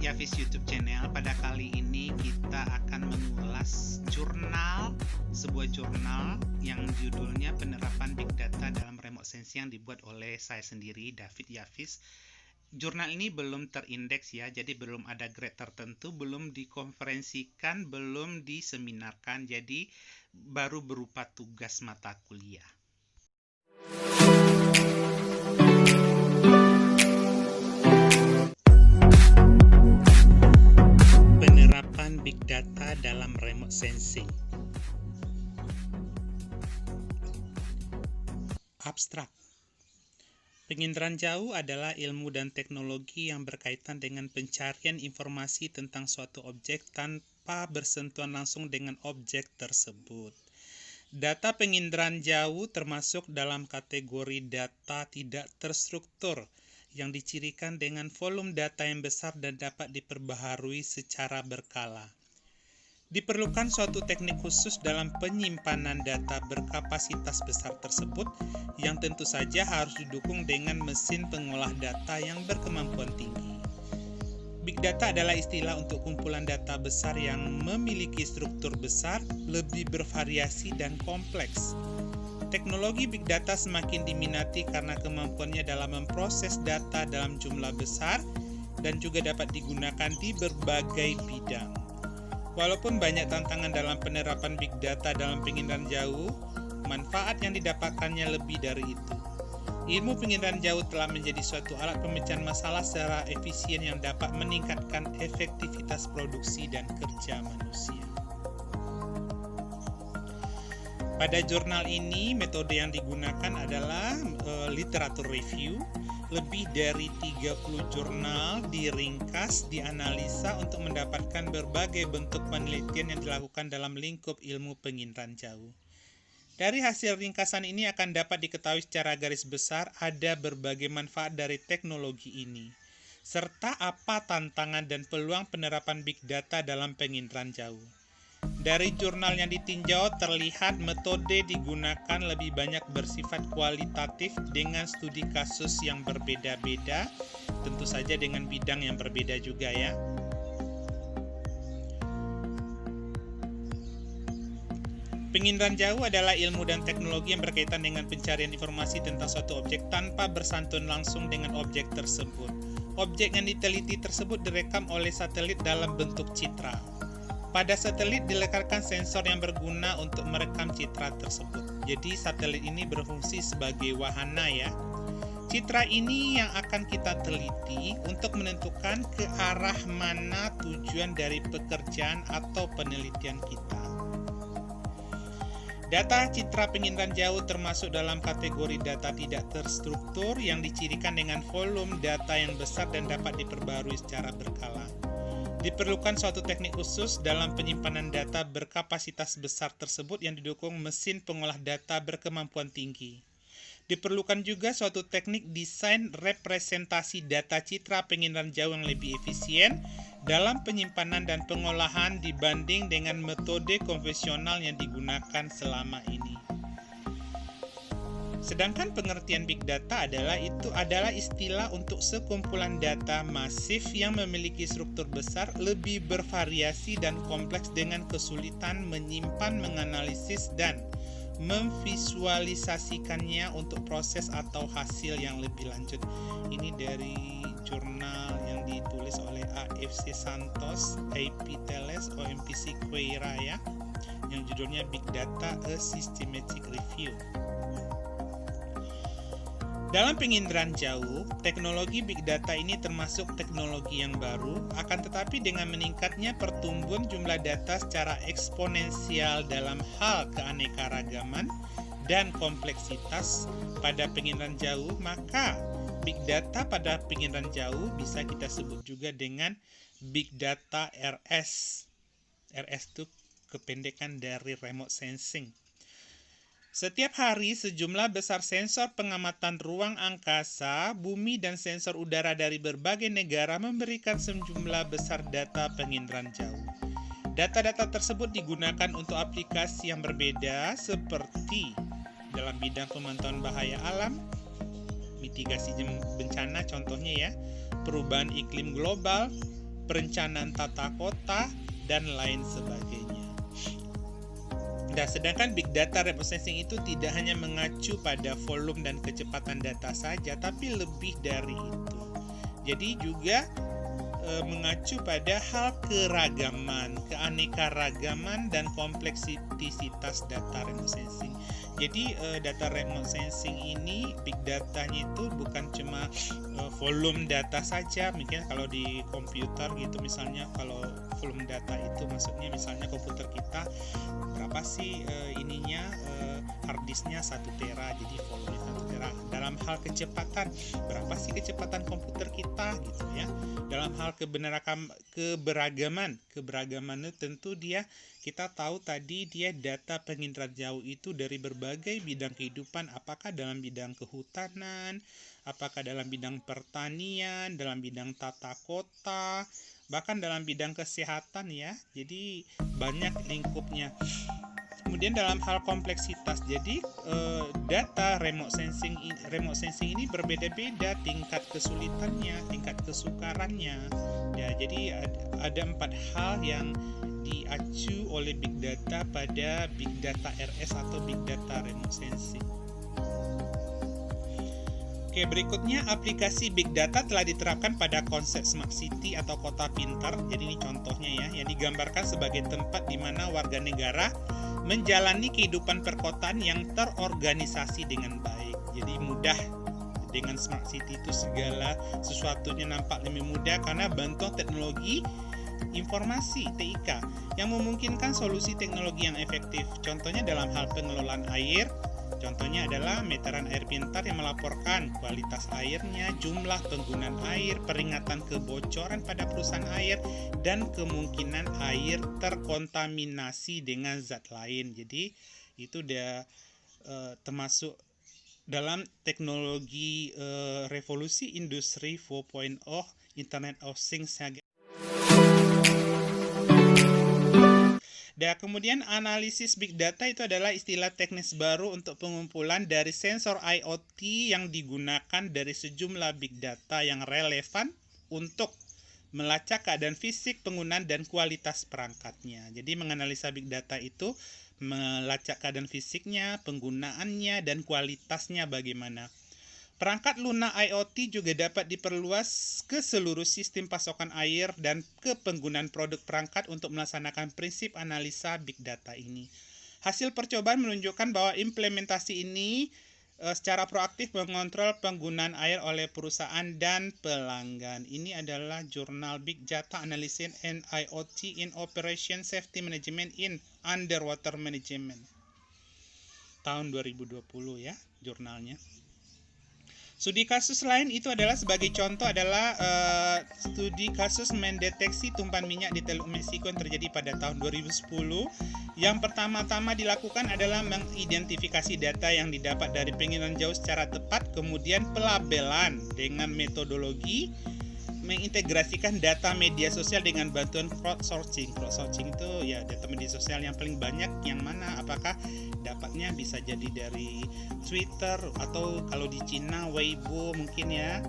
Yavis YouTube channel. Pada kali ini kita akan mengulas sebuah jurnal yang judulnya Penerapan Big Data dalam Remote Sensing yang dibuat oleh saya sendiri, David Yavis. Jurnal ini belum terindeks ya, jadi belum ada grade tertentu, belum dikonferensikan, belum diseminarkan, jadi baru berupa tugas mata kuliah. Penerapan Big Data dalam Remote Sensing. Abstrak. Penginderaan jauh adalah ilmu dan teknologi yang berkaitan dengan pencarian informasi tentang suatu objek tanpa bersentuhan langsung dengan objek tersebut. Data penginderaan jauh termasuk dalam kategori data tidak terstruktur yang dicirikan dengan volume data yang besar dan dapat diperbaharui secara berkala. Diperlukan suatu teknik khusus dalam penyimpanan data berkapasitas besar tersebut yang tentu saja harus didukung dengan mesin pengolah data yang berkemampuan tinggi. Big data adalah istilah untuk kumpulan data besar yang memiliki struktur besar, lebih bervariasi dan kompleks. Teknologi big data semakin diminati karena kemampuannya dalam memproses data dalam jumlah besar dan juga dapat digunakan di berbagai bidang. Walaupun banyak tantangan dalam penerapan big data dalam penginderaan jauh, manfaat yang didapatkannya lebih dari itu. Ilmu penginderaan jauh telah menjadi suatu alat pemecahan masalah secara efisien yang dapat meningkatkan efektivitas produksi dan kerja manusia. Pada jurnal ini, metode yang digunakan adalah literatur review. Lebih dari 30 jurnal diringkas, dianalisa untuk mendapatkan berbagai bentuk penelitian yang dilakukan dalam lingkup ilmu penginderaan jauh. Dari hasil ringkasan ini akan dapat diketahui secara garis besar ada berbagai manfaat dari teknologi ini, serta apa tantangan dan peluang penerapan big data dalam penginderaan jauh. Dari jurnal yang ditinjau terlihat metode digunakan lebih banyak bersifat kualitatif dengan studi kasus yang berbeda-beda, tentu saja dengan bidang yang berbeda juga ya. Penginderaan jauh adalah ilmu dan teknologi yang berkaitan dengan pencarian informasi tentang suatu objek tanpa bersantun langsung dengan objek tersebut. Objek yang diteliti tersebut direkam oleh satelit dalam bentuk citra. Pada satelit dilekatkan sensor yang berguna untuk merekam citra tersebut. Jadi satelit ini berfungsi sebagai wahana ya. Citra ini yang akan kita teliti untuk menentukan ke arah mana tujuan dari pekerjaan atau penelitian kita. Data citra penginderaan jauh termasuk dalam kategori data tidak terstruktur yang dicirikan dengan volume data yang besar dan dapat diperbarui secara berkala. Diperlukan suatu teknik khusus dalam penyimpanan data berkapasitas besar tersebut yang didukung mesin pengolah data berkemampuan tinggi. Diperlukan juga suatu teknik desain representasi data citra penginderaan jauh yang lebih efisien dalam penyimpanan dan pengolahan dibanding dengan metode konvensional yang digunakan selama ini. Sedangkan pengertian big data adalah istilah untuk sekumpulan data masif yang memiliki struktur besar, lebih bervariasi dan kompleks dengan kesulitan menyimpan, menganalisis dan memvisualisasikannya untuk proses atau hasil yang lebih lanjut. Ini dari jurnal yang ditulis oleh AFC Santos, AP Teles, OMP Siqueira ya, yang judulnya Big Data A Systematic Review. Dalam penginderaan jauh, teknologi big data ini termasuk teknologi yang baru, akan tetapi dengan meningkatnya pertumbuhan jumlah data secara eksponensial dalam hal keanekaragaman dan kompleksitas pada penginderaan jauh, maka big data pada penginderaan jauh bisa kita sebut juga dengan big data RS. RS itu kependekan dari remote sensing. Setiap hari, sejumlah besar sensor pengamatan ruang angkasa, bumi, dan sensor udara dari berbagai negara memberikan sejumlah besar data penginderaan jauh. Data-data tersebut digunakan untuk aplikasi yang berbeda seperti dalam bidang pemantauan bahaya alam, mitigasi bencana contohnya ya, perubahan iklim global, perencanaan tata kota, dan lain sebagainya. Nah, sedangkan Big Data Remote Sensing itu tidak hanya mengacu pada volume dan kecepatan data saja, tapi lebih dari itu. Jadi juga mengacu pada hal keragaman, keanekaragaman, dan kompleksitas data remote sensing. Jadi data remote sensing ini big datanya itu bukan cuma volume data saja. Mungkin kalau di komputer gitu, misalnya kalau volume data itu maksudnya misalnya komputer kita berapa sih harddisknya 1 tera, jadi volume 1 tera. Dalam hal kecepatan, berapa sih kecepatan komputer kita gitu ya. Dalam hal keberagaman itu tentu kita tahu tadi dia data pengindrat jauh itu dari berbagai bidang kehidupan, apakah dalam bidang kehutanan, apakah dalam bidang pertanian, dalam bidang tata kota, bahkan dalam bidang kesehatan ya. Jadi banyak lingkupnya. Kemudian dalam hal kompleksitas, jadi data remote sensing ini berbeda-beda tingkat kesulitannya, tingkat kesukarannya. Ya, jadi ada 4 hal yang diacu oleh big data pada big data RS atau big data remote sensing. Oke, berikutnya aplikasi big data telah diterapkan pada konsep smart city atau kota pintar. Jadi ini contohnya ya, yang digambarkan sebagai tempat di mana warga negara menjalani kehidupan perkotaan yang terorganisasi dengan baik. Jadi mudah. Dengan smart city itu segala sesuatunya nampak lebih mudah karena bantuan teknologi informasi TIK yang memungkinkan solusi teknologi yang efektif. Contohnya dalam hal pengelolaan air. Contohnya adalah meteran air pintar yang melaporkan kualitas airnya, jumlah penggunaan air, peringatan kebocoran pada perusahaan air, dan kemungkinan air terkontaminasi dengan zat lain. Jadi itu udah termasuk dalam teknologi revolusi industri 4.0 Internet of Things. Dan kemudian analisis big data itu adalah istilah teknis baru untuk pengumpulan dari sensor IoT yang digunakan dari sejumlah big data yang relevan untuk melacak keadaan fisik penggunaan dan kualitas perangkatnya. Jadi menganalisa big data itu melacak keadaan fisiknya, penggunaannya, dan kualitasnya bagaimana. Perangkat Luna IoT juga dapat diperluas ke seluruh sistem pasokan air dan ke penggunaan produk perangkat untuk melaksanakan prinsip analisa big data ini. Hasil percobaan menunjukkan bahwa implementasi ini secara proaktif mengontrol penggunaan air oleh perusahaan dan pelanggan. Ini adalah jurnal Big Data Analysis and IoT in Operation Safety Management in Underwater Management. Tahun 2020 ya jurnalnya. Studi kasus lain itu adalah sebagai contoh adalah studi kasus mendeteksi tumpahan minyak di Teluk Meksiko yang terjadi pada tahun 2010. Yang pertama-tama dilakukan adalah mengidentifikasi data yang didapat dari pengiriman jauh secara tepat, kemudian pelabelan dengan metodologi mengintegrasikan data media sosial dengan bantuan crowdsourcing. Crowdsourcing itu ya data media sosial yang paling banyak yang mana, apakah dapatnya bisa jadi dari Twitter atau kalau di Cina Weibo mungkin ya.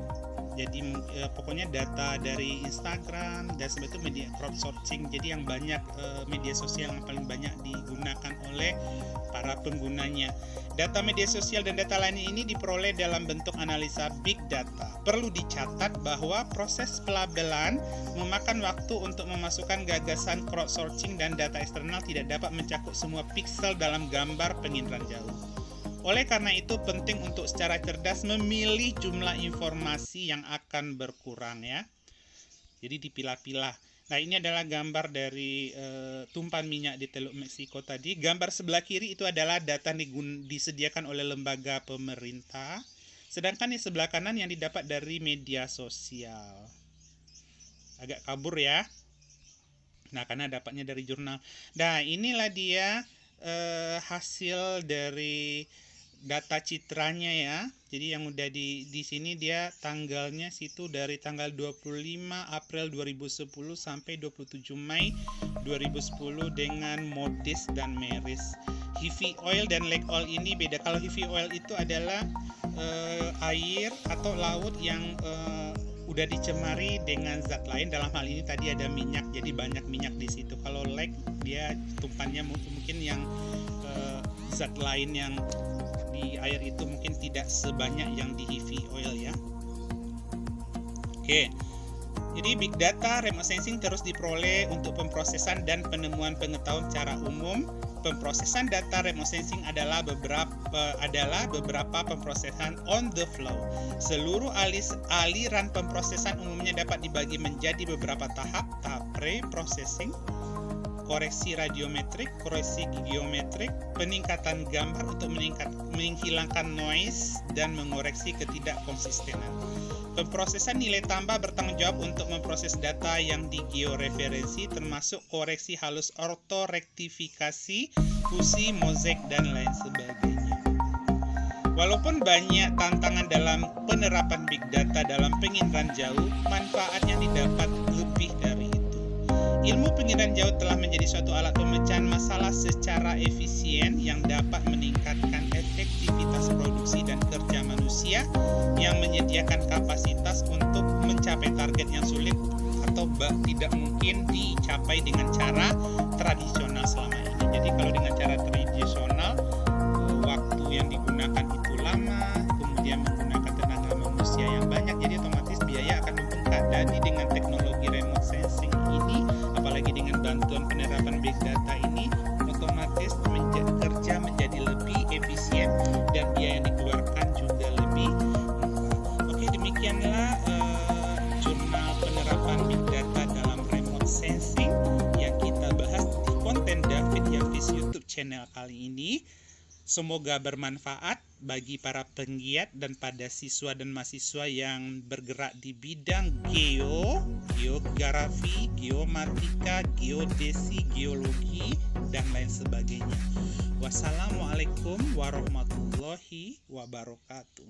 Jadi pokoknya data dari Instagram dan sebagainya itu media crowdsourcing. Jadi yang banyak media sosial yang paling banyak digunakan oleh para penggunanya. Data media sosial dan data lain ini diperoleh dalam bentuk analisa big data. Perlu dicatat bahwa proses pelabelan memakan waktu untuk memasukkan gagasan crowdsourcing dan data eksternal tidak dapat mencakup semua piksel dalam gambar penginderaan jauh. Oleh karena itu penting untuk secara cerdas memilih jumlah informasi yang akan berkurang ya. Jadi dipilah-pilah. Nah ini adalah gambar dari tumpahan minyak di Teluk Meksiko tadi. Gambar sebelah kiri itu adalah data disediakan oleh lembaga pemerintah. Sedangkan di sebelah kanan yang didapat dari media sosial. Agak kabur ya. Nah karena dapatnya dari jurnal. Nah inilah dia hasil dari data citranya ya. Jadi yang udah di sini dia tanggalnya situ dari tanggal 25 April 2010 sampai 27 Mei 2010 dengan Modis dan Meris. Heavy oil dan lake oil ini beda. Kalau heavy oil itu adalah air atau laut yang udah dicemari dengan zat lain, dalam hal ini tadi ada minyak, jadi banyak minyak di situ. Kalau leak dia tumpahannya mungkin yang zat lain yang di air itu mungkin tidak sebanyak yang di heavy oil ya. Oke. Jadi big data remote sensing terus diperoleh untuk pemrosesan dan penemuan pengetahuan secara umum. Pemrosesan data remote sensing adalah beberapa pemrosesan on the flow. Seluruh aliran pemrosesan umumnya dapat dibagi menjadi beberapa tahap. Tahap pre-processing, koreksi radiometrik, koreksi geometrik, peningkatan gambar untuk menghilangkan noise dan mengoreksi ketidakkonsistenan. Pemrosesan nilai tambah bertanggung jawab untuk memproses data yang digeoreferensi, termasuk koreksi halus, ortorektifikasi, fusi, mozaik, dan lain sebagainya. Walaupun banyak tantangan dalam penerapan big data dalam penginderaan jauh, manfaatnya didapat lebih dari itu. Ilmu penginderaan jauh telah menjadi suatu alat pemecahan masalah secara efisien yang dapat meningkatkan efektivitas produksi dan kerja manusia yang menyediakan kapasitas untuk mencapai target yang sulit atau tidak mungkin dicapai dengan cara tradisional selama ini. Jadi kalau dengan cara tradisional, waktu yang digunakan itu lama, kemudian menggunakan tenaga manusia yang banyak, jadi otomatis biaya akan membengkak. Jadi dengan teknologi remote sensing ini, apalagi dengan bantuan penerapan big data ini, otomatis kerja menjadi lebih efisien dan biaya yang dikeluarkan juga lebih murah. Oke, demikianlah jurnal penerapan big data dalam remote sensing yang kita bahas di konten David Yavis YouTube channel kali ini. Semoga bermanfaat bagi para penggiat dan pada siswa dan mahasiswa yang bergerak di bidang geografi, geomatika, geodesi, geologi, dan lain sebagainya. Wassalamualaikum warahmatullahi wabarakatuh.